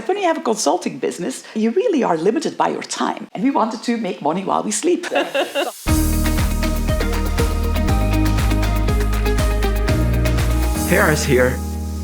that when you have a consulting business, you really are limited by your time. And we wanted to make money while we sleep. Ferris here.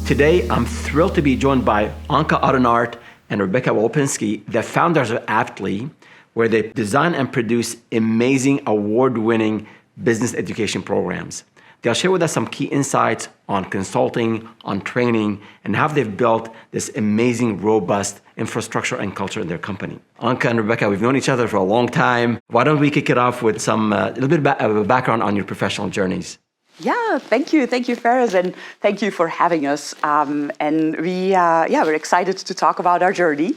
Today, I'm thrilled to be joined by Anka Aronart and Rebecca Wolpinski, the founders of Aptly, where they design and produce amazing award-winning business education programs. They'll share with us some key insights on consulting, on training, and how they've built this amazing, robust infrastructure and culture in their company. Anka and Rebecca, we've known each other for a long time. Why don't we kick it off with some a little bit of a background on your professional journeys? Yeah, thank you, Ferris, and thank you for having us. And we're excited to talk about our journey.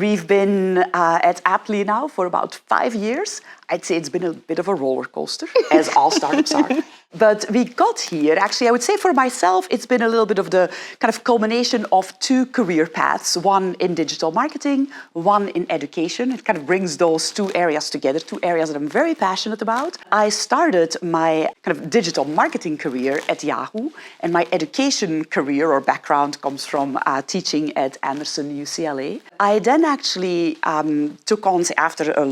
We've been at Aptly now for about 5 years. I'd say it's been a bit of a roller coaster, as all startups are. But we got here, actually, I would say for myself, it's been a little bit of the kind of culmination of 2 career paths, one in digital marketing, one in education. It kind of brings those 2 areas together, 2 areas that I'm very passionate about. I started my kind of digital marketing career at Yahoo, and my education career or background comes from teaching at Anderson UCLA. I then actually took on, after a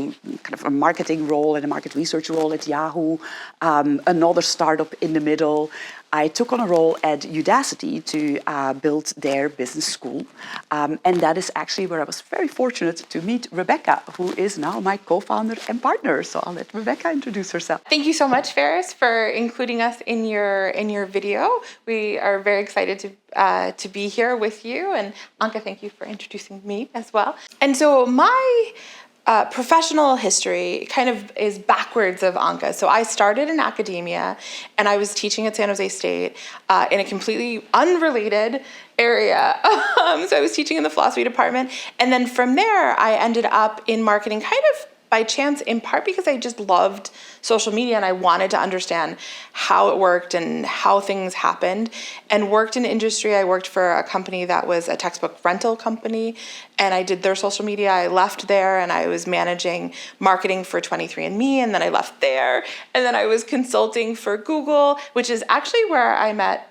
kind of a marketing role and a market research role at Yahoo, another startup in the middle. I took on a role at Udacity to build their business school. And that is actually where I was very fortunate to meet Rebecca, who is now my co-founder and partner. So I'll let Rebecca introduce herself. Thank you so much, Ferris, for including us in your video. We are very excited to be here with you. And Anka, thank you for introducing me as well. And so my professional history kind of is backwards of Anka. So I started in academia and I was teaching at San Jose State in a completely unrelated area. So I was teaching in the philosophy department. And then from there, I ended up in marketing kind of by chance, in part because I just loved social media and I wanted to understand how it worked and how things happened, and worked in industry. I worked for a company that was a textbook rental company, and I did their social media. I left there and I was managing marketing for 23andMe, and then I left there, and then I was consulting for Google, which is actually where I met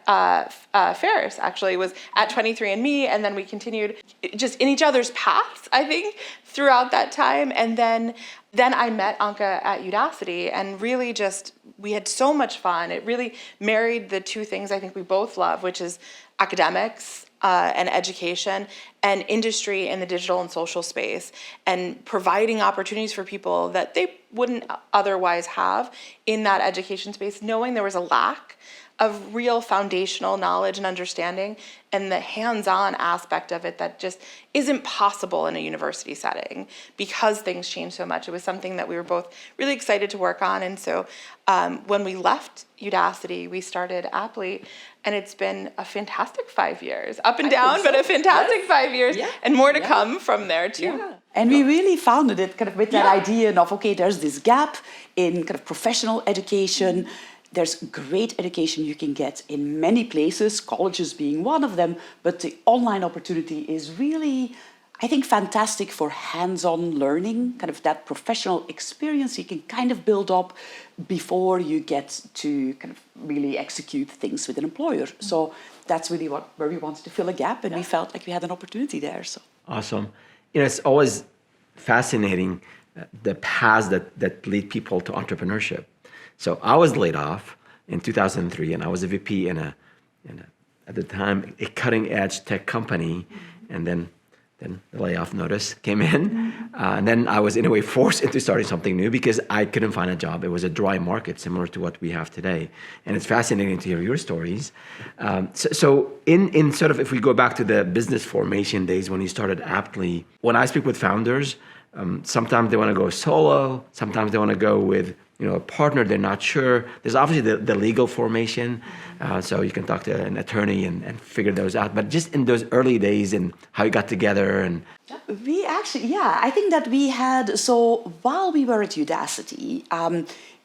Ferris, actually, was at 23andMe, and then we continued just in each other's paths, I think, throughout that time. And then I met Anka at Udacity, and really just, we had so much fun. It really married the 2 things I think we both love, which is academics and education, and industry in the digital and social space, and providing opportunities for people that they wouldn't otherwise have in that education space, knowing there was a lack of real foundational knowledge and understanding, and the hands-on aspect of it that just isn't possible in a university setting because things change so much. It was something that we were both really excited to work on. And so when we left Udacity, we started Aptly, and it's been a fantastic 5 years, up and down, but a fantastic 5 years, and more to come from there too. Yeah. And we really founded it kind of with that idea of, okay, there's this gap in kind of professional education. There's great education you can get in many places, colleges being one of them, but the online opportunity is really, I think, fantastic for hands-on learning, kind of that professional experience you can kind of build up before you get to kind of really execute things with an employer. So that's really where we wanted to fill a gap, and we felt like we had an opportunity there. So awesome. It's always fascinating, the paths that lead people to entrepreneurship. So I was laid off in 2003, and I was a VP in a at the time a cutting-edge tech company, and then the layoff notice came in, and then I was in a way forced into starting something new because I couldn't find a job. It was a dry market, similar to what we have today, and it's fascinating to hear your stories. So in sort of, if we go back to the business formation days when you started Aptly, when I speak with founders, sometimes they want to go solo, sometimes they want to go with a partner, they're not sure. There's obviously the legal formation, so you can talk to an attorney and figure those out. But just in those early days and how you got together and... We actually, I think that we had, so while we were at Udacity,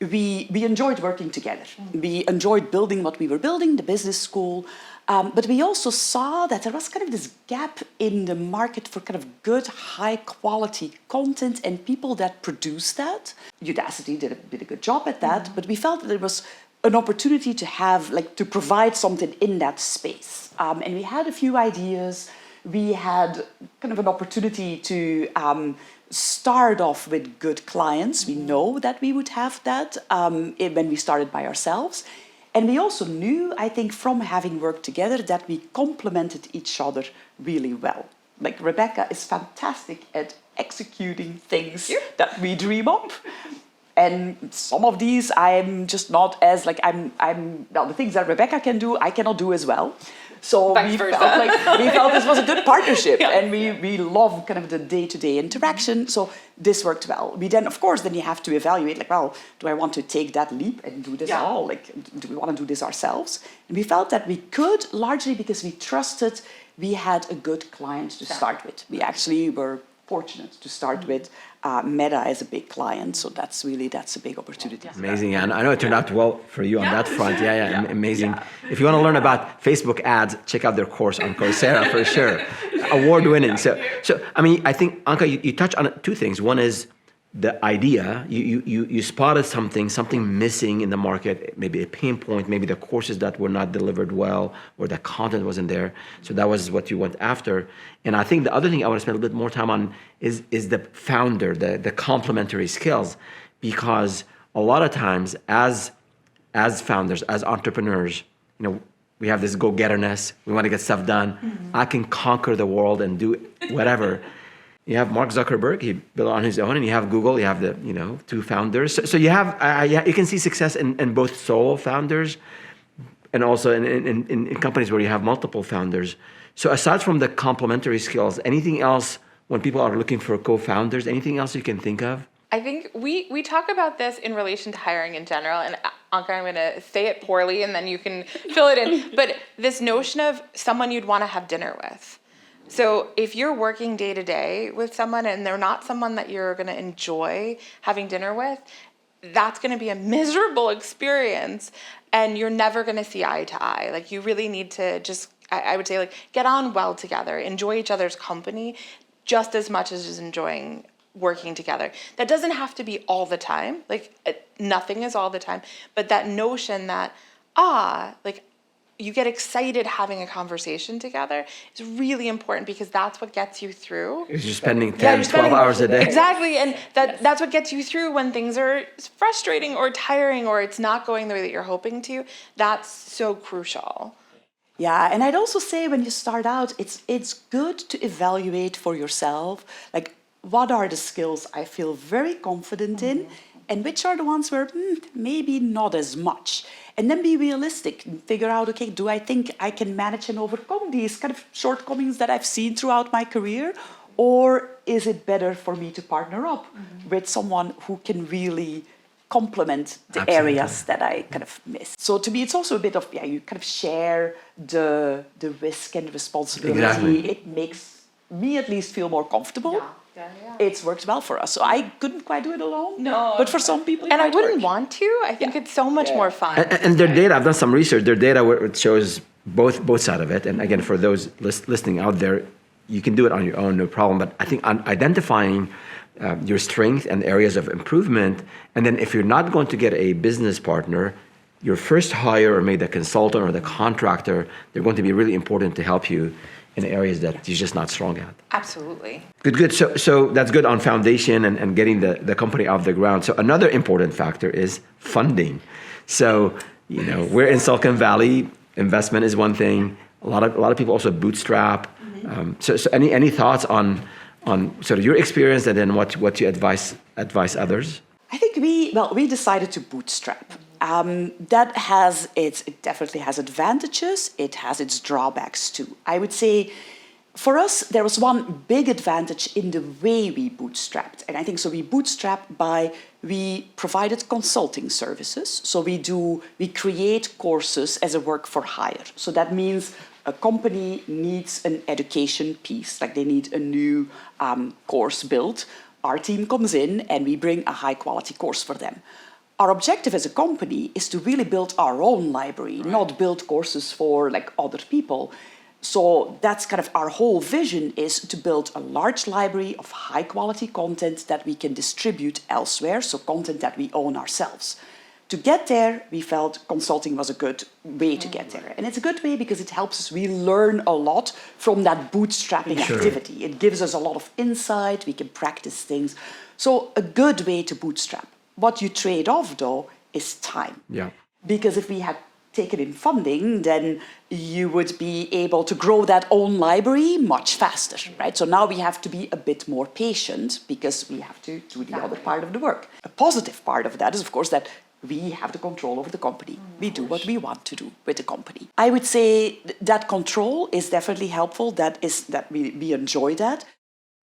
we enjoyed working together. We enjoyed building what we were building, the business school. But we also saw that there was kind of this gap in the market for kind of good, high-quality content and people that produce that. Udacity did a good job at that, but we felt that there was an opportunity to have, to provide something in that space. And we had a few ideas. we had kind of an opportunity to start off with good clients. We know that we would have that when we started by ourselves. And we also knew, I think, from having worked together that we complemented each other really well. Like Rebecca is fantastic at executing things that we dream up. And some of these I'm just not as like well, the things that Rebecca can do, I cannot do as well. So we felt this was a good partnership, and we love kind of the day-to-day interaction. So this worked well. We then, of course, then you have to evaluate, like, well, do I want to take that leap and do this all? Like, do we want to do this ourselves? And we felt that we could, largely because we trusted we had a good client to start with. We actually were fortunate to start with Meta as a big client, so that's a big opportunity. Amazing, and I know it turned out well for you on that front. Amazing. If you want to learn about Facebook ads, check out their course on Coursera for sure. Award-winning. So I mean, I think Anka, you touched on two things. One is the idea. You spotted something missing in the market, maybe a pain point, maybe the courses that were not delivered well, or the content wasn't there. So that was what you went after. And I think the other thing I want to spend a little bit more time on is the founder, the complementary skills, because a lot of times as founders, as entrepreneurs, we have this go-getterness. We want to get stuff done. Mm-hmm. I can conquer the world and do whatever. You have Mark Zuckerberg, he built on his own, and you have Google, you have the two founders. So you have you can see success in both solo founders and also in companies where you have multiple founders. So aside from the complementary skills, anything else when people are looking for co-founders, anything else you can think of? I think we talk about this in relation to hiring in general, and Anka, I'm going to say it poorly and then you can fill it in, but this notion of someone you'd want to have dinner with. So if you're working day to day with someone and they're not someone that you're going to enjoy having dinner with, that's going to be a miserable experience and you're never going to see eye to eye. Like you really need to just, I would say, like, get on well together, enjoy each other's company just as much as just enjoying working together. That doesn't have to be all the time. Like nothing is all the time, but that notion that, like, you get excited having a conversation together is really important because that's what gets you through. You're spending 10, 12 hours a day. Exactly, and that's what gets you through when things are frustrating or tiring or it's not going the way that you're hoping to. That's so crucial. Yeah, and I'd also say when you start out, it's good to evaluate for yourself, like, what are the skills I feel very confident in, and which are the ones where maybe not as much. And then be realistic and figure out, okay, do I think I can manage and overcome these kind of shortcomings that I've seen throughout my career? Or is it better for me to partner up with someone who can really complement the areas that I kind of miss? So to me, it's also a bit of, you kind of share the risk and responsibility. Exactly. It makes me at least feel more comfortable. It's worked well for us. So I couldn't quite do it alone. No. But for some people, and I wouldn't want to. I think it's so much more fun. And their data, I've done some research, their data it shows both sides of it. And again, for those listening out there, you can do it on your own, no problem. But I think on identifying your strength and areas of improvement, and then if you're not going to get a business partner, your first hire or maybe the consultant or the contractor, they're going to be really important to help you in areas that you're just not strong at. Absolutely. Good. So that's good on foundation and getting the company off the ground. So another important factor is funding. So, we're in Silicon Valley. Investment is one thing. A lot of people also bootstrap. So any thoughts on sort of your experience and then what you advise others? I think we decided to bootstrap. It definitely has advantages. It has its drawbacks too. I would say for us, there was one big advantage in the way we bootstrapped. And I think so we bootstrapped we provided consulting services. So we create courses as a work for hire. So that means a company needs an education piece, like they need a new course built. Our team comes in and we bring a high quality course for them. Our objective as a company is to really build our own library, not build courses for like other people. So that's kind of our whole vision, is to build a large library of high quality content that we can distribute elsewhere, so content that we own ourselves. To get there, we felt consulting was a good way to get there. And it's a good way because it helps us. We learn a lot from that bootstrapping activity. It gives us a lot of insight. We can practice things. So a good way to bootstrap. What you trade off, though, is time. Yeah. Because if we had taken in funding, then you would be able to grow that own library much faster, right? So now we have to be a bit more patient because we have to do the other part of the work. A positive part of that is, of course, that we have the control over the company. We do what we want to do with the company. I would say that control is definitely helpful. That we enjoy that.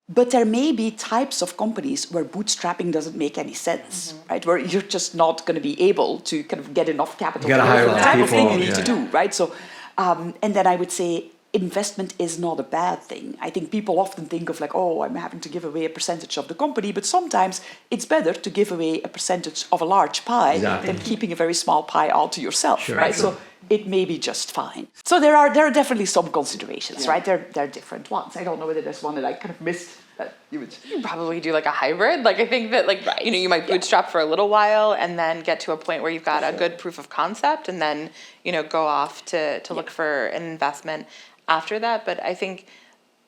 But there may be types of companies where bootstrapping doesn't make any sense, right? Where you're just not going to be able to kind of get enough capital. You got to hire a the lot type of of thing you people. need to do, right? So, and then I would say investment is not a bad thing. I think people often think of like, oh, I'm having to give away a percentage of the company, but sometimes it's better to give away a percentage of a large pie than keeping a very small pie all to yourself, right? So it may be just fine. So there are definitely some considerations, right? There are different ones. I don't know whether there's one that I kind of missed. You probably do like a hybrid. Like I think that you might bootstrap for a little while and then get to a point where you've got a good proof of concept and then, go off to look for an investment after that. But I think,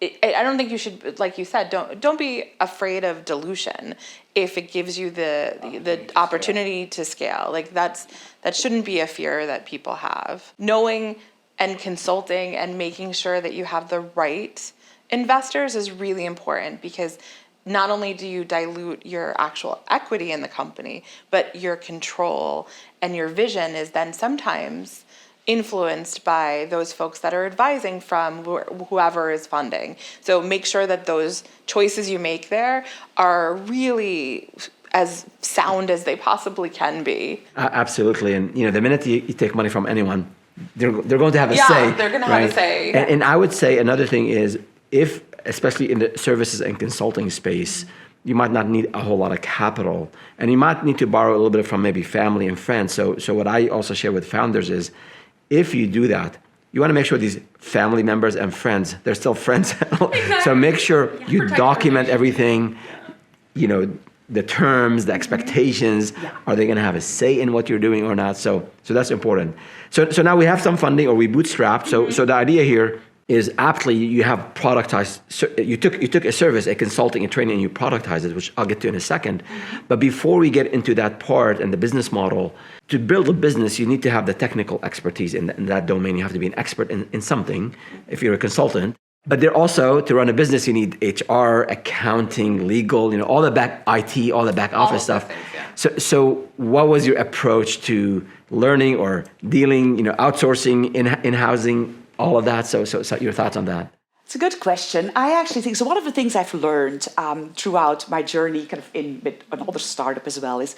I don't think you should, like you said, don't be afraid of dilution if it gives you the opportunity to scale. Like that shouldn't be a fear that people have. Knowing and consulting and making sure that you have the right investors is really important because not only do you dilute your actual equity in the company, but your control and your vision is then sometimes influenced by those folks that are advising from whoever is funding. So make sure that those choices you make there are really as sound as they possibly can be. Absolutely. And the minute you take money from anyone, they're going to have a say. Yeah, they're going to have a say. And I would say another thing is, if, especially in the services and consulting space, you might not need a whole lot of capital, and you might need to borrow a little bit from maybe family and friends. So what I also share with founders is, if you do that, you want to make sure these family members and friends, they're still friends. So make sure you document everything, the terms, the expectations. Are they going to have a say in what you're doing or not? So that's important. So now we have some funding, or we bootstrapped. So the idea here is aptly you have productized. You took a service, a consulting, a training, and you productized it, which I'll get to in a second. But before we get into that part and the business model, to build a business, you need to have the technical expertise in that domain. You have to be an expert in something if you're a consultant. But there also, to run a business, you need HR, accounting, legal, all the back IT, all the back office stuff. Things, So what was your approach to learning or dealing, outsourcing, in-housing, all of that? So your thoughts on that? It's a good question. I actually think, so one of the things I've learned throughout my journey kind of with another startup as well is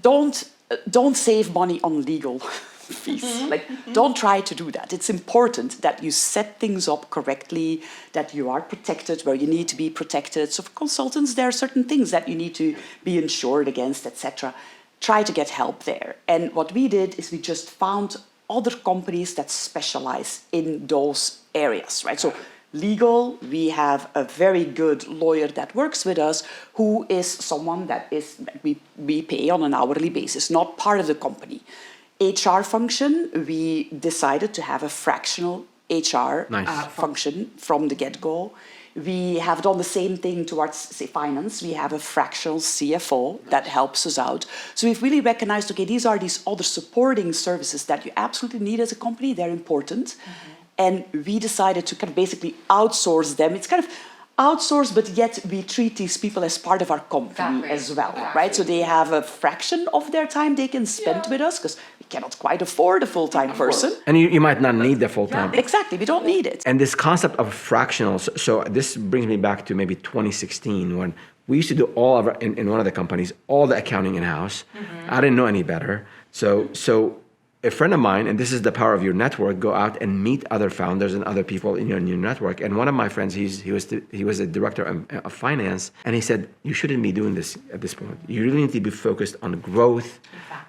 don't save money on legal fees. Don't try to do that. It's important that you set things up correctly, that you are protected where you need to be protected. So for consultants, there are certain things that you need to be insured against, etc. Try to get help there. And what we did is we just found other companies that specialize in those areas, right? So legal, we have a very good lawyer that works with us who is someone that we pay on an hourly basis, not part of the company. HR function, we decided to have a fractional HR function from the get-go. We have done the same thing towards, say, finance. We have a fractional CFO that helps us out. So we've really recognized, okay, these are these other supporting services that you absolutely need as a company. They're important. And we decided to kind of basically outsource them. It's kind of outsourced, but yet we treat these people as part of our company as well, right? So they have a fraction of their time they can spend with us because we cannot quite afford a full-time person. And you might not need the full-time. Exactly, we don't need it. And this concept of fractional, so this brings me back to maybe 2016 when we used to do all of in one of the companies, all the accounting in-house. I didn't know any better. So a friend of mine, and this is the power of your network, go out and meet other founders and other people in your network. And one of my friends, he was a director of finance, and he said, you shouldn't be doing this at this point. You really need to be focused on growth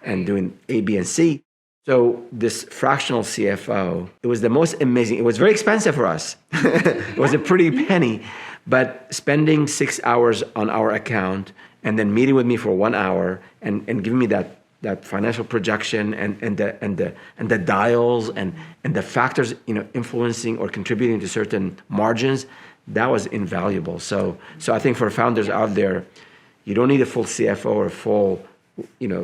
and doing A, B, and C. So this fractional CFO, it was the most amazing. It was very expensive for us. It was a pretty penny, but spending 6 hours on our account and then meeting with me for 1 hour and giving me that that financial projection and the dials and the factors, influencing or contributing to certain margins, that was invaluable. So I think for founders out there, you don't need a full CFO or a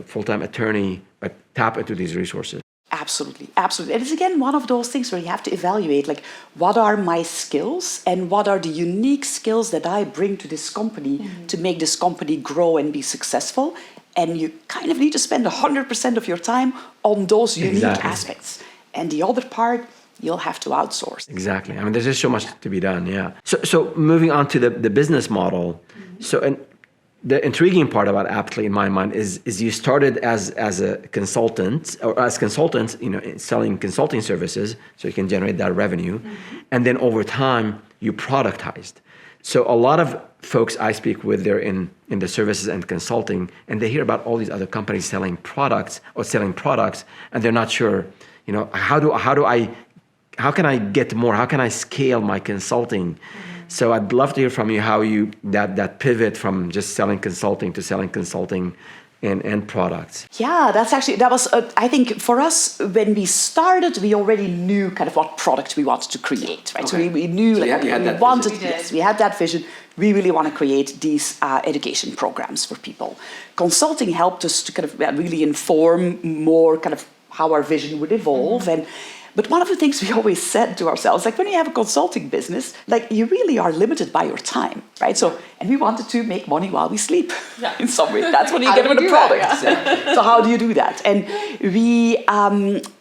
full-time attorney, but tap into these resources. Absolutely, absolutely. And it's again one of those things where you have to evaluate, like, what are my skills and what are the unique skills that I bring to this company to make this company grow and be successful. And you kind of need to spend 100% of your time on those unique aspects. And the other part, you'll have to outsource. Exactly. I mean, there's just so much to be done, yeah. So moving on to the business model. So the intriguing part about Aptly in my mind is you started as a consultant, or as consultants, selling consulting services so you can generate that revenue. And then over time, you productized. So a lot of folks I speak with, they're in the services and consulting, and they hear about all these other companies selling products, and they're not sure, how can I get more? How can I scale my consulting? So I'd love to hear from you how that pivot from just selling consulting to selling consulting and products. Yeah, that was, I think for us, when we started, we already knew kind of what product we wanted to create, right? Okay. So we knew, so we had that vision. We really want to create these education programs for people. Consulting helped us to kind of really inform more kind of how our vision would evolve. But one of the things we always said to ourselves, like, when you have a consulting business, like, you really are limited by your time, right? So, and we wanted to make money while we sleep in some way. That's what you get with a product. So how do you do that? And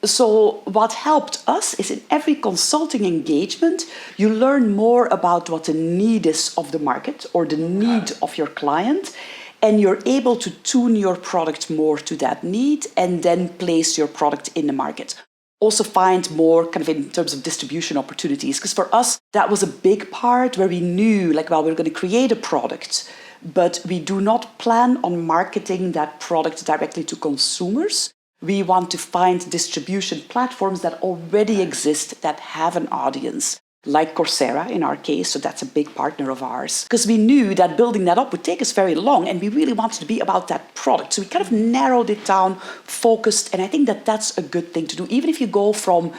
so what helped us is in every consulting engagement, you learn more about what the need is of the market or the need of your client. And you're able to tune your product more to that need and then place your product in the market. Also find more kind of in terms of distribution opportunities. Because for us, that was a big part where we knew, like, well, we're going to create a product, but we do not plan on marketing that product directly to consumers. We want to find distribution platforms that already exist, that have an audience, like Coursera in our case, so that's a big partner of ours. Because we knew that building that up would take us very long, and we really wanted to be about that product. So we kind of narrowed it down, focused, and I think that that's a good thing to do. Even if you go from,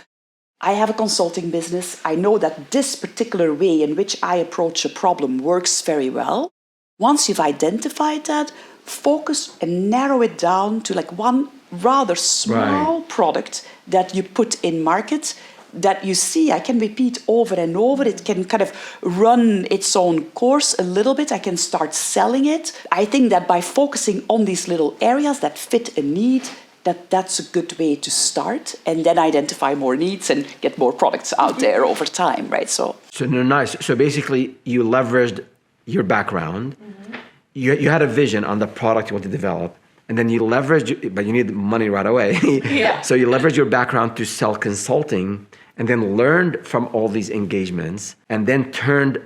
I have a consulting business, I know that this particular way in which I approach a problem works very well. Once you've identified that, focus and narrow it down to like one rather small product that you put in market, that you see I can repeat over and over. It can kind of run its own course a little bit. I can start selling it. I think that by focusing on these little areas that fit a need, that's a good way to start, and then identify more needs and get more products out there over time, right? So nice. So basically, you leveraged your background. You had a vision on the product you want to develop, and then you leveraged, but you need money right away. So you leveraged your background to sell consulting, and then learned from all these engagements, and then turned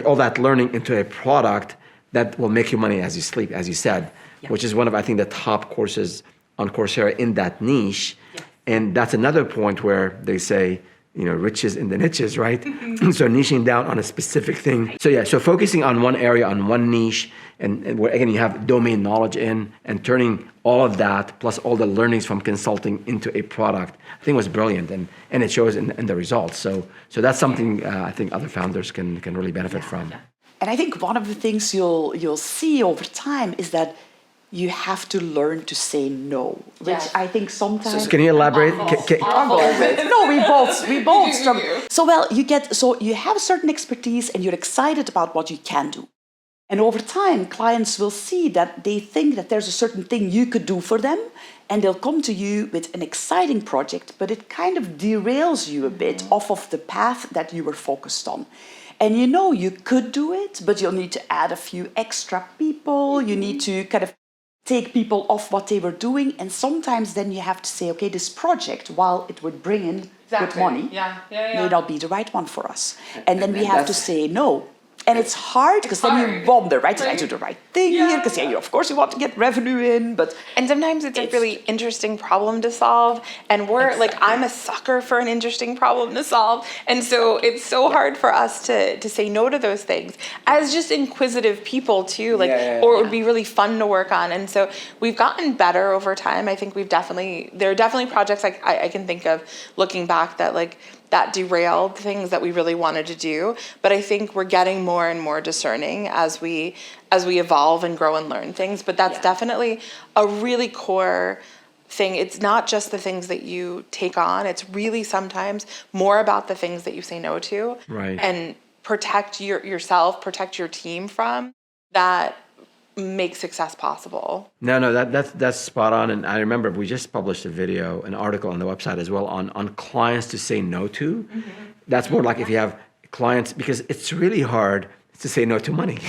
all that learning into a product that will make you money as you sleep, as you said, which is one of, I think, the top courses on Coursera in that niche. And that's another point where they say, riches in the niches, right? So niching down on a specific thing. So focusing on one area, on one niche, and where, again, you have domain knowledge in, and turning all of that, plus all the learnings from consulting into a product, I think was brilliant, and it shows in the results. So that's something I think other founders can really benefit from. And I think one of the things you'll see over time is that you have to learn to say no, which I think sometimes. So can you elaborate? No, we both struggle. So you have a certain expertise and you're excited about what you can do. And over time, clients will see that they think that there's a certain thing you could do for them, and they'll come to you with an exciting project, but it kind of derails you a bit off of the path that you were focused on. And you could do it, but you'll need to add a few extra people. You need to kind of take people off what they were doing. And sometimes then you have to say, okay, this project, while it would bring in good money, may not be the right one for us. And then we have to say no. And it's hard because then you wonder, right? Did I do the right thing here? Because of course you want to get revenue in, but and sometimes it's a really interesting problem to solve, and we're like, I'm a sucker for an interesting problem to solve, and so it's so hard for us to say no to those things as just inquisitive people too, like, or it would be really fun to work on. And so we've gotten better over time. I think there are definitely projects like I can think of looking back that derailed things that we really wanted to do. But I think we're getting more and more discerning as we evolve and grow and learn things. But that's definitely a really core thing. It's not just the things that you take on. It's really sometimes more about the things that you say no to. Right. And protect yourself, protect your team from that make success possible. No, that's spot on. And I remember we just published an article on the website as well on clients to say no to. Mm-hmm. That's more like if you have clients, because it's really hard to say no to money,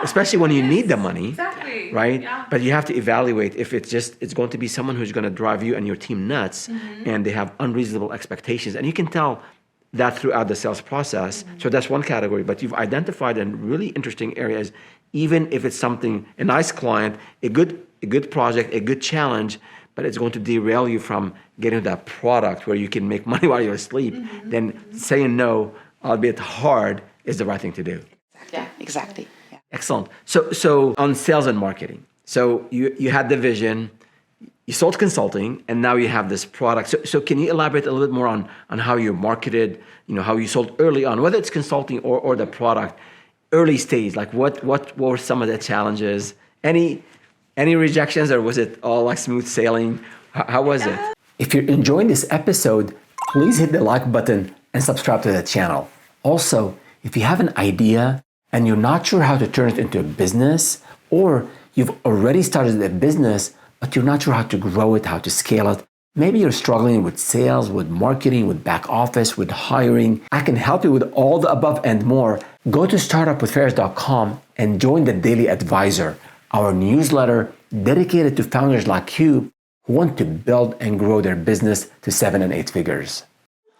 especially when you need the money. Exactly. Right? Yeah. But you have to evaluate if it's going to be someone who's going to drive you and your team nuts, and they have unreasonable expectations. And you can tell that throughout the sales process. So that's one category. But you've identified a really interesting areas. Even if it's something, a nice client, a good project, a good challenge, but it's going to derail you from getting that product where you can make money while you're asleep, then saying no, albeit hard, is the right thing to do. Yeah, exactly. Yeah. Excellent. So on sales and marketing, so you had the vision, you sold consulting, and now you have this product. So can you elaborate a little bit more on how you marketed, how you sold early on, whether it's consulting or the product? Early stage, like what were some of the challenges? Any rejections, or was it all like smooth sailing? How was it? If you're enjoying this episode, please hit the like button and subscribe to the channel. Also, if you have an idea and you're not sure how to turn it into a business, or you've already started a business, but you're not sure how to grow it, how to scale it, maybe you're struggling with sales, with marketing, with back office, with hiring. I can help you with all the above and more. Go to startupwithferris.com and join the Daily Advisor, our newsletter dedicated to founders like you who want to build and grow their business to 7 and 8 figures.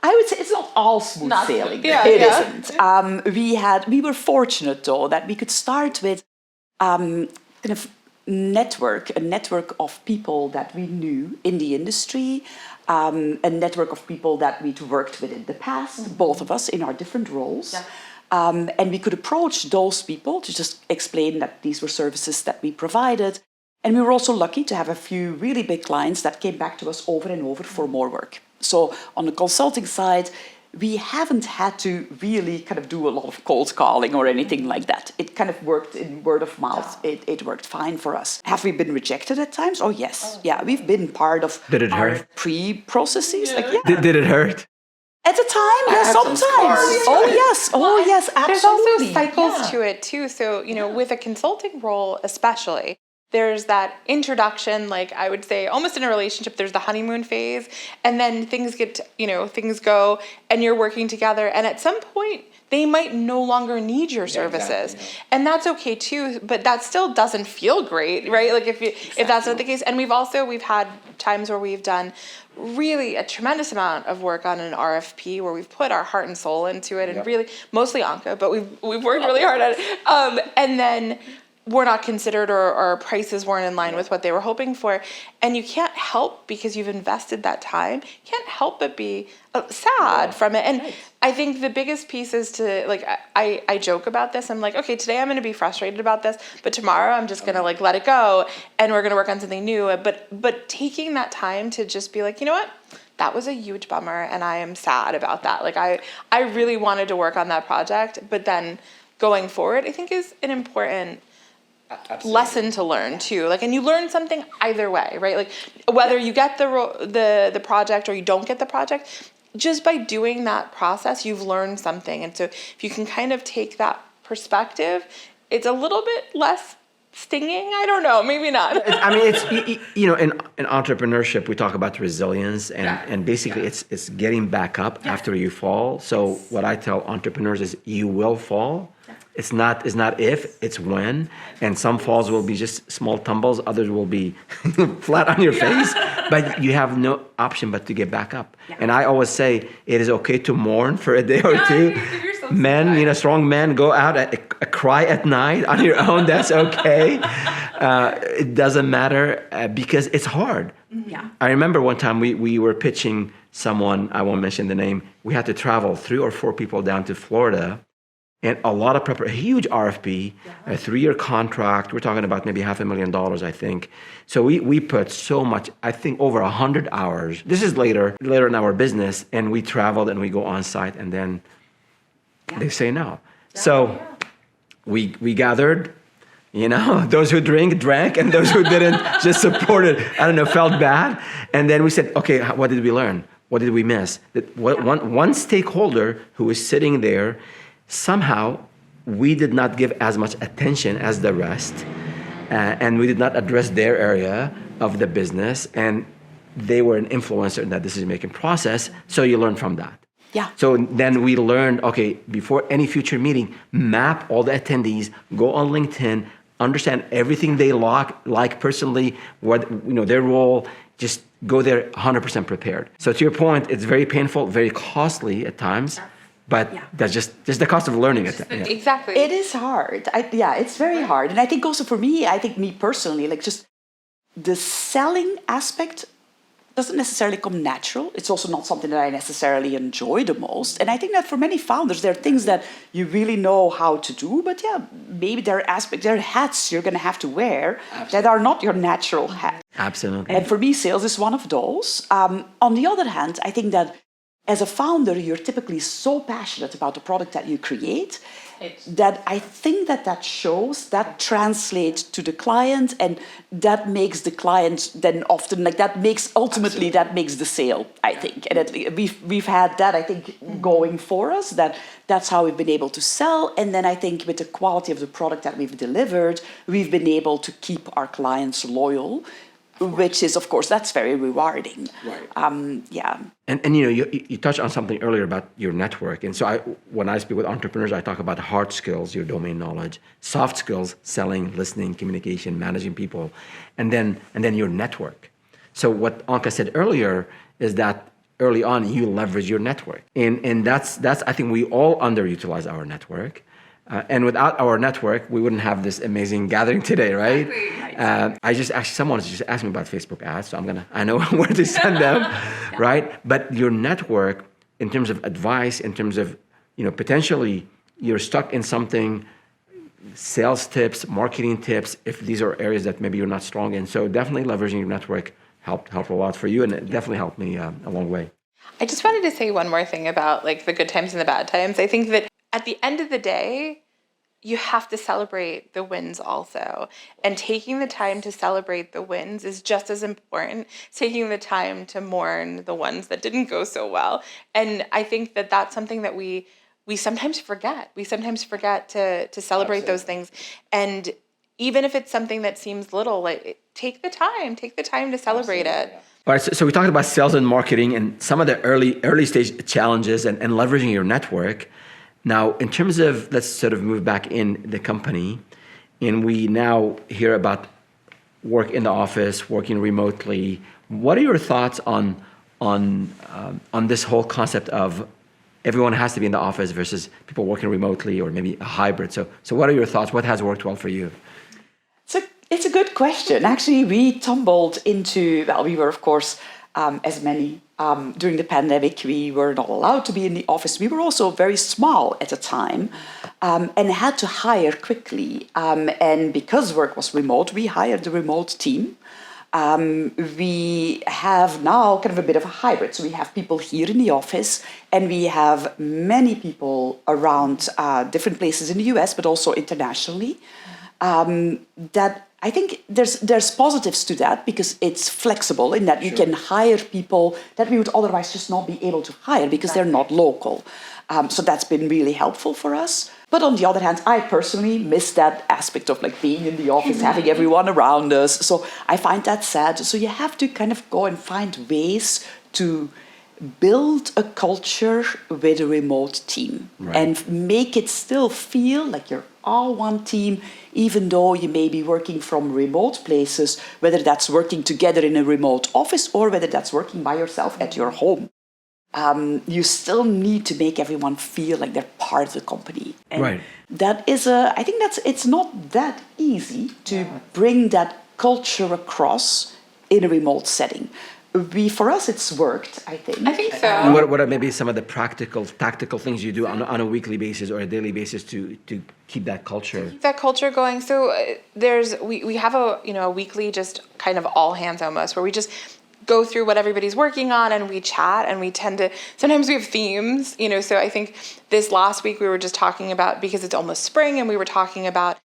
I would say it's not all smooth sailing. It isn't. We were fortunate though that we could start with kind of a network of people that we knew in the industry, a network of people that we'd worked with in the past, both of us in our different roles. Yeah. And we could approach those people to just explain that these were services that we provided. And we were also lucky to have a few really big clients that came back to us over and over for more work. So on the consulting side, we haven't had to really kind of do a lot of cold calling or anything like that. It kind of worked in word of mouth. It worked fine for us. Have we been rejected at times? Oh, yes. Yeah, we've been part of pre-processes. Did it hurt? At the time, yes, sometimes. Oh, yes, absolutely. There's also cycles to it too. So, with a consulting role especially, there's that introduction, like I would say almost in a relationship, there's the honeymoon phase, and then things go and you're working together, and at some point they might no longer need your services. Exactly. And that's okay too, but that still doesn't feel great, right? Like if that's not the case. And we've had times where we've done really a tremendous amount of work on an RFP where we've put our heart and soul into it, and really, mostly Anka, but we've worked really hard at it. And then we're not considered, or our prices weren't in line with what they were hoping for. And you can't help, because you've invested that time, can't help but be sad from it. And I think the biggest piece is to, like, I joke about this. I'm like, okay, today I'm going to be frustrated about this, but tomorrow I'm just going to let it go, and we're going to work on something new. But taking that time to just be like, you know what? That was a huge bummer, and I am sad about that. Like, I really wanted to work on that project, but then going forward, I think is an important lesson to learn too. Like, and you learn something either way, right? Like, whether you get the project or you don't get the project, just by doing that process, you've learned something. And so if you can kind of take that perspective, it's a little bit less stinging. I don't know, maybe not. I mean, it's, in entrepreneurship, we talk about resilience, and basically it's getting back up after you fall. So what I tell entrepreneurs is, you will fall. It's not if, it's when. And some falls will be just small tumbles, others will be flat on your face, but you have no option but to get back up. And I always say it is okay to mourn for a day or two. Give yourself men, strong men go out cry at night on your own. That's okay. It doesn't matter because it's hard. Yeah. I remember one time we were pitching someone, I won't mention the name. We had to travel 3 or 4 people down to Florida. And a lot of a huge RFP, a 3-year contract. We're talking about maybe $500,000, I think. So we put so much, I think over 100 hours. This is later in our business, and we traveled and we go on site, and then they say no. So we gathered, those who drank, and those who didn't just supported. I don't know, felt bad, and then we said, okay, what did we learn? What did we miss? One stakeholder who was sitting there. Somehow, we did not give as much attention as the rest, and we did not address their area of the business, and they were an influencer in that decision-making process, so you learn from that. Yeah. So then we learned, okay, before any future meeting, map all the attendees, go on LinkedIn, understand everything they like personally, what their role, just go there 100% prepared. So to your point, it's very painful, very costly at times. But that's just the cost of learning it. Exactly. It is hard. It's very hard. And I think also for me, me personally, like just the selling aspect doesn't necessarily come natural. It's also not something that I necessarily enjoy the most. And I think that for many founders, there are things that you really know how to do, but maybe there are hats you're going to have to wear that are not your natural hat. Absolutely. And for me, sales is one of those. On the other hand, I think that as a founder, you're typically so passionate about the product that you create that I think that shows, that translates to the client, and that makes the client then often, that makes the sale, I think. And we've had that, I think, going for us, that's how we've been able to sell. And then I think with the quality of the product that we've delivered, we've been able to keep our clients loyal, which is, of course, that's very rewarding. Right. And you touched on something earlier about your network. And so when I speak with entrepreneurs, I talk about hard skills, your domain knowledge, soft skills, selling, listening, communication, managing people, and then your network. So what Anka said earlier is that early on you leverage your network, and that's I think we all underutilize our network. And without our network, we wouldn't have this amazing gathering today, right? Someone just asked me about Facebook ads, so I know where to send them, right? But your network, in terms of advice, in terms of, potentially you're stuck in something, sales tips, marketing tips, if these are areas that maybe you're not strong in. So definitely leveraging your network helped a lot for you, and it definitely helped me a long way. I just wanted to say one more thing about the good times and the bad times. I think that at the end of the day, you have to celebrate the wins also. And taking the time to celebrate the wins is just as important as taking the time to mourn the ones that didn't go so well. And I think that that's something that we sometimes forget. We sometimes forget to celebrate those things. And even if it's something that seems little, take the time to celebrate it. All right, so we talked about sales and marketing and some of the early stage challenges and leveraging your network. Now, in terms of, let's sort of move back in the company, and we now hear about work in the office, working remotely. What are your thoughts on this whole concept of everyone has to be in the office versus people working remotely or maybe a hybrid? So what are your thoughts? What has worked well for you? It's a good question. Actually, we tumbled into, we were, of course, as many, during the pandemic, we were not allowed to be in the office. We were also very small at the time and had to hire quickly. And because work was remote, we hired a remote team. We have now kind of a bit of a hybrid. So we have people here in the office, and we have many people around different places in the US, but also internationally. That I think there's positives to that because it's flexible in that you can hire people that we would otherwise just not be able to hire because they're not local. So that's been really helpful for us. But on the other hand, I personally miss that aspect of being in the office, having everyone around us. So I find that sad. So you have to kind of go and find ways to build a culture with a remote team and make it still feel like you're all one team, even though you may be working from remote places, whether that's working together in a remote office or whether that's working by yourself at your home. you still need to make everyone feel like they're part of the company. And right. that is I think it's not that easy to bring that culture across in a remote setting. For us, it's worked, I think. I think so. And what are maybe some of the tactical things you do on a weekly basis or a daily basis to keep that culture? That culture going. So we have a weekly just kind of all hands almost, where we just go through what everybody's working on and we chat, and we tend to, sometimes we have themes, so I think this last week we were just talking about, because it's almost spring, and we were talking about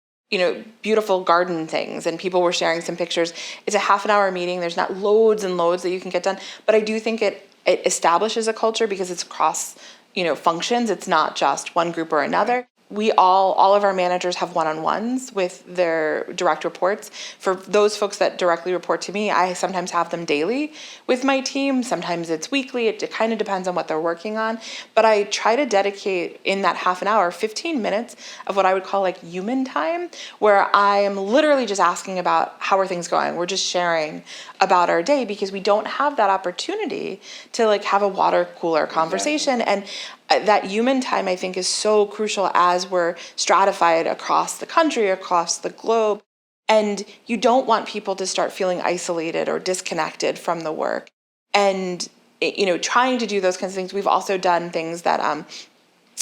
beautiful garden things, and people were sharing some pictures. It's a half an hour meeting. There's not loads and loads that you can get done, but I do think it establishes a culture because it's across, functions. It's not just one group or another. We all of our managers have one-on-ones with their direct reports. For those folks that directly report to me, I sometimes have them daily with my team. Sometimes it's weekly. It kind of depends on what they're working on. But I try to dedicate in that half an hour, 15 minutes of what I would call like human time, where I am literally just asking about how are things going. We're just sharing about our day, because we don't have that opportunity to like have a water cooler conversation. And that human time, I think, is so crucial as we're stratified across the country, across the globe. And you don't want people to start feeling isolated or disconnected from the work. And, trying to do those kinds of things. We've also done things that,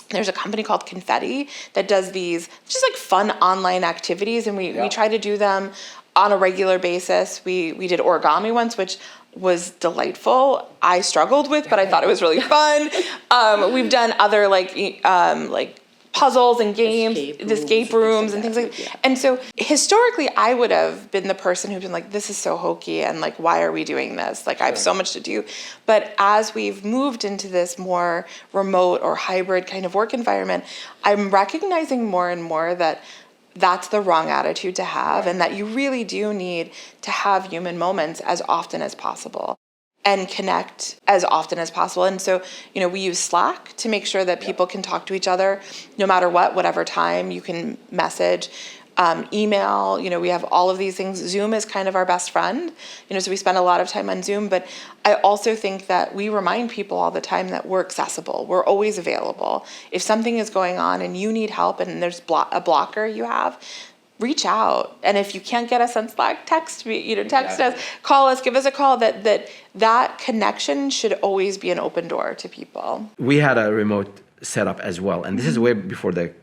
there's a company called Confetti that does these just like fun online activities. And we try to do them on a regular basis. We did origami once, which was delightful. I struggled with, but I thought it was really fun. We've done other like puzzles and games, escape rooms and things like that. And so historically, I would have been the person who'd been like, this is so hokey, and like, why are we doing this? Like, I have so much to do. But as we've moved into this more remote or hybrid kind of work environment, I'm recognizing more and more that that's the wrong attitude to have, and that you really do need to have human moments as often as possible and connect as often as possible. And so, we use Slack to make sure that people can talk to each other no matter whatever time. You can message, email, we have all of these things. Zoom is kind of our best friend, so we spend a lot of time on Zoom. But I also think that we remind people all the time that we're accessible. We're always available. If something is going on and you need help and there's a blocker you have, reach out. And if you can't get us on Slack, text me, text us, call us, give us a call. That connection should always be an open door to people. We had a remote setup as well. And this is way before the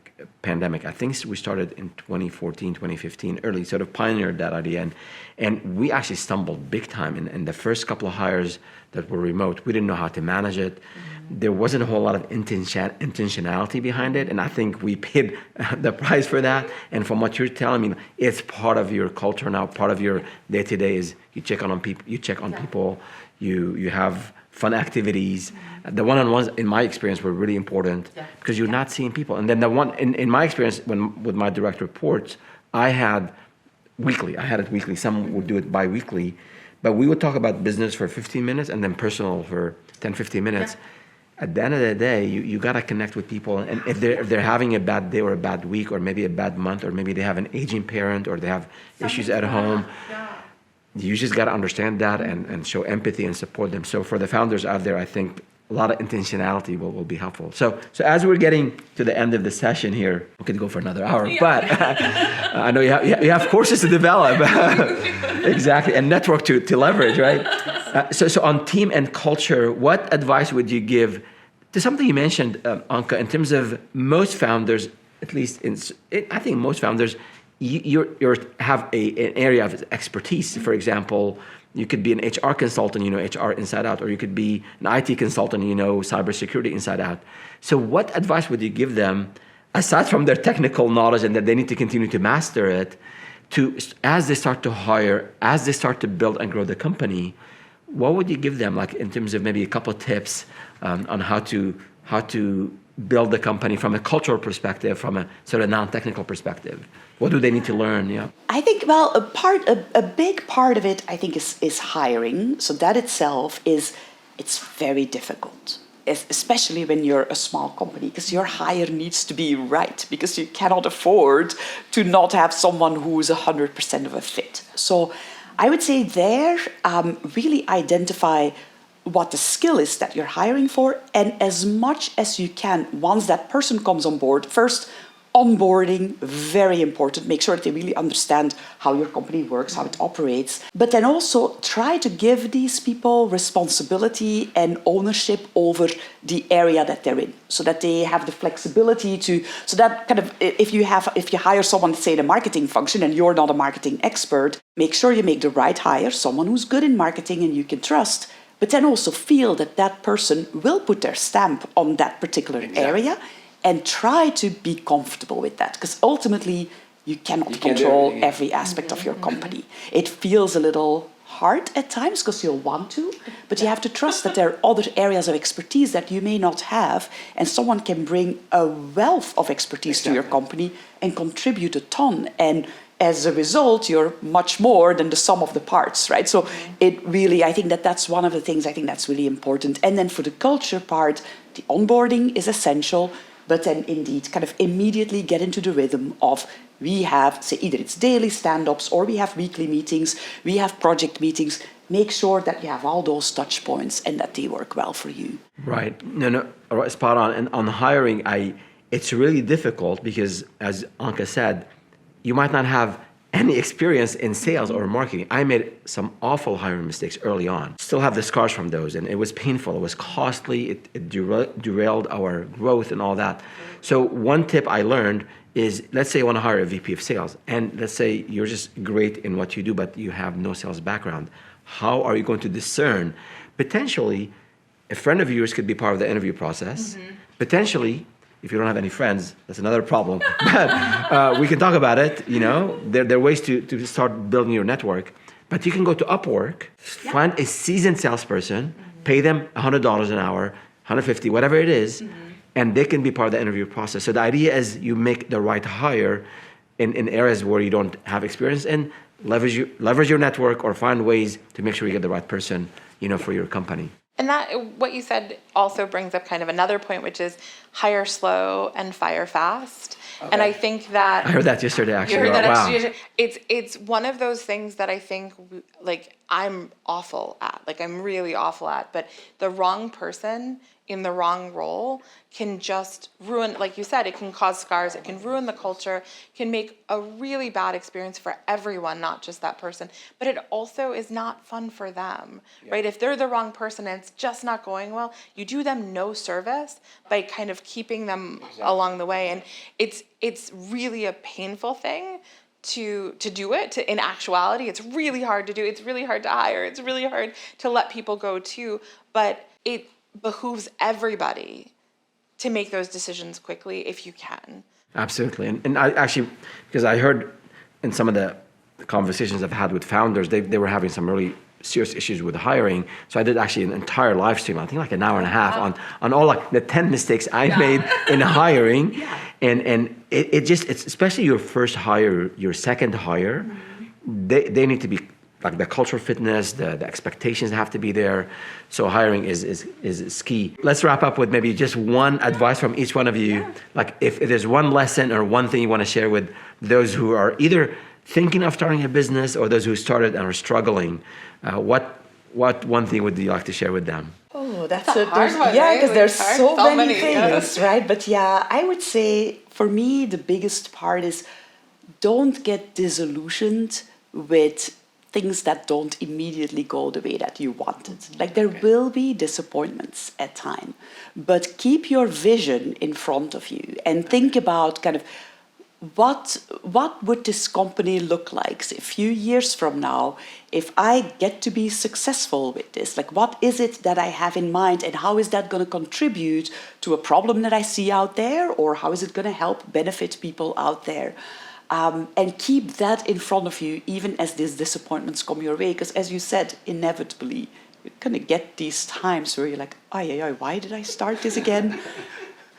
pandemic. I think we started in 2014, 2015, early, sort of pioneered that idea. And we actually stumbled big time in the first couple of hires that were remote. We didn't know how to manage it. There wasn't a whole lot of intentionality behind it. And I think we paid the price for that. And from what you're telling me, it's part of your culture now, part of your day-to-day is you check on people, you have fun activities. The one-on-ones, in my experience, were really important because you're not seeing people. And then in my experience, with my direct reports, I had it weekly. Some would do it bi-weekly. But we would talk about business for 15 minutes and then personal for 10, 15 minutes. Yeah. At the end of the day, you got to connect with people. And if they're having a bad day or a bad week or maybe a bad month or maybe they have an aging parent or they have issues at home, you just got to understand that and show empathy and support them. So for the founders out there, I think a lot of intentionality will be helpful. So as we're getting to the end of the session here, we could go for another hour, but I know you have courses to develop. Exactly, and network to leverage, right? So on team and culture, what advice would you give to something you mentioned, Anka, in terms of most founders, at least I think most founders, you have an area of expertise. For example, you could be an HR consultant, HR inside out, or you could be an IT consultant, cybersecurity inside out. So what advice would you give them, aside from their technical knowledge and that they need to continue to master it, as they start to hire, as they start to build and grow the company, what would you give them, like in terms of maybe a couple of tips on how to build the company from a cultural perspective, from a sort of non-technical perspective? What do they need to learn? Yeah, I think a big part of it, I think, is hiring. So that itself it's very difficult, especially when you're a small company, because your hire needs to be right, because you cannot afford to not have someone who's 100% of a fit. So I would say really identify what the skill is that you're hiring for, and as much as you can, once that person comes on board, first, onboarding, very important. Make sure that they really understand how your company works, how it operates. But then also try to give these people responsibility and ownership over the area that they're in, so that they have the flexibility to, so that kind of, if you hire someone, say, in a marketing function and you're not a marketing expert, make sure you make the right hire, someone who's good in marketing and you can trust, but then also feel that that person will put their stamp on that particular area, and try to be comfortable with that, because ultimately you cannot control every aspect of your company. It feels a little hard at times because you'll want to, but you have to trust that there are other areas of expertise that you may not have, and someone can bring a wealth of expertise to your company and contribute a ton. And as a result, you're much more than the sum of the parts, right? So it really, I think that that's one of the things I think that's really important. And then for the culture part, the onboarding is essential. But then indeed kind of immediately get into the rhythm of, we have, say, either it's daily stand-ups or we have weekly meetings, we have project meetings. Make sure that you have all those touch points and that they work well for you. Right. No, spot on. And on hiring, it's really difficult because, as Anke said, you might not have any experience in sales or marketing. I made some awful hiring mistakes early on. Still have the scars from those, and it was painful. It was costly. It derailed our growth and all that. So one tip I learned is, let's say you want to hire a VP of sales, and let's say you're just great in what you do, but you have no sales background. How are you going to discern? Potentially, a friend of yours could be part of the interview process. Potentially, if you don't have any friends, that's another problem. But we can talk about it. You know, there are ways to start building your network. But you can go to Upwork, find a seasoned salesperson, pay them $100 an hour, $150, whatever it is, and they can be part of the interview process. So the idea is you make the right hire in areas where you don't have experience, and leverage your network or find ways to make sure you get the right person, you know, for your company. And that, what you said also brings up kind of another point, which is hire slow and fire fast. Okay. And I think that... I heard that yesterday, actually. You heard that wow. yesterday. It's one of those things that I think, like, I'm awful at. Like, I'm really awful at. But the wrong person in the wrong role can just ruin, like you said, it can cause scars, it can ruin the culture, can make a really bad experience for everyone, not just that person. But it also is not fun for them, right? If they're the wrong person and it's just not going well, you do them no service by kind of keeping them along the way. And it's really a painful thing to do it. In actuality, it's really hard to do. It's really hard to hire. It's really hard to let people go too. But it behooves everybody to make those decisions quickly if you can. Absolutely. And I actually, because I heard in some of the conversations I've had with founders, they were having some really serious issues with hiring. So I did actually an entire live stream, I think like an hour and a half on all like the 10 mistakes I made in hiring. And it's especially your first hire, your second hire, they need to be like the cultural fitness, the expectations have to be there. So hiring is key. Let's wrap up with maybe just one advice from each one of you. Yeah. Like if there's one lesson or one thing you want to share with those who are either thinking of starting a business or those who started and are struggling, what one thing would you like to share with them? Oh, that's a hard one. Yeah, because there's so many things, right? But yeah, I would say for me, the biggest part is don't get disillusioned with things that don't immediately go the way that you wanted. Like there will be disappointments at time, but keep your vision in front of you and think about kind of what would this company look like a few years from now if I get to be successful with this? Like what is it that I have in mind and how is that going to contribute to a problem that I see out there, or how is it going to help benefit people out there? And keep that in front of you, even as these disappointments come your way. Because as you said, inevitably, you're going to get these times where you're like, why did I start this again?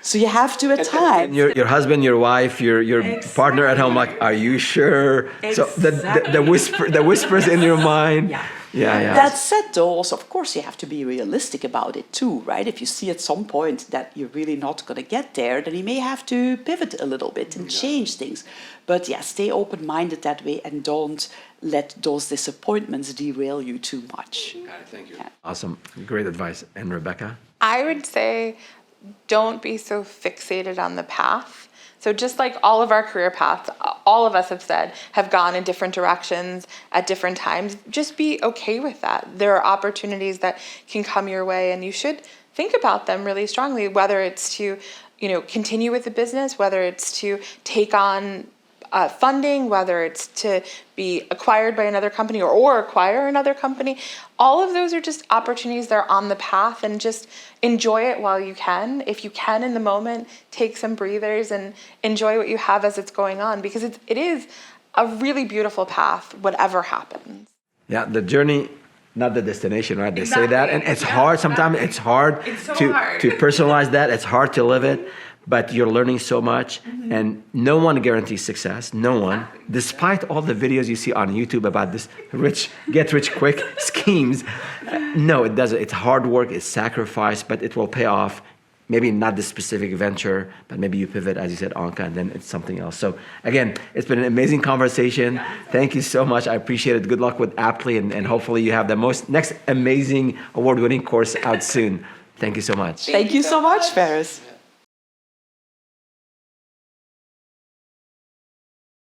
So you have to at times. And your husband, your wife, your partner at home, like, are you sure? So the whispers in your mind. Yeah. That said, though, also, of course, you have to be realistic about it too, right? If you see at some point that you're really not going to get there, then you may have to pivot a little bit and change things. But yeah, stay open-minded that way and don't let those disappointments derail you too much. Thank you. Yeah. Awesome. Great advice. And Rebecca? I would say don't be so fixated on the path. So just like all of our career paths, all of us have said, have gone in different directions at different times. Just be okay with that. There are opportunities that can come your way, and you should think about them really strongly, whether it's to, continue with the business, whether it's to take on funding, whether it's to be acquired by another company or acquire another company. All of those are just opportunities that are on the path, and just enjoy it while you can. If you can in the moment, take some breathers and enjoy what you have as it's going on, because it is a really beautiful path, whatever happens. Yeah, the journey, not the destination, right? They say that, and it's hard. Sometimes it's hard to personalize that. It's hard to live it. But you're learning so much, and no one guarantees success. No one. Despite all the videos you see on YouTube about this get rich quick schemes, no, it doesn't. It's hard work, it's sacrifice, but it will pay off. Maybe not this specific venture, but maybe you pivot, as you said, Anka, and then it's something else. So again, it's been an amazing conversation. Thank you so much. I appreciate it. Good luck with Aptly, and hopefully you have the next amazing award-winning course out soon. Thank you so much. Thank you so much, Ferris.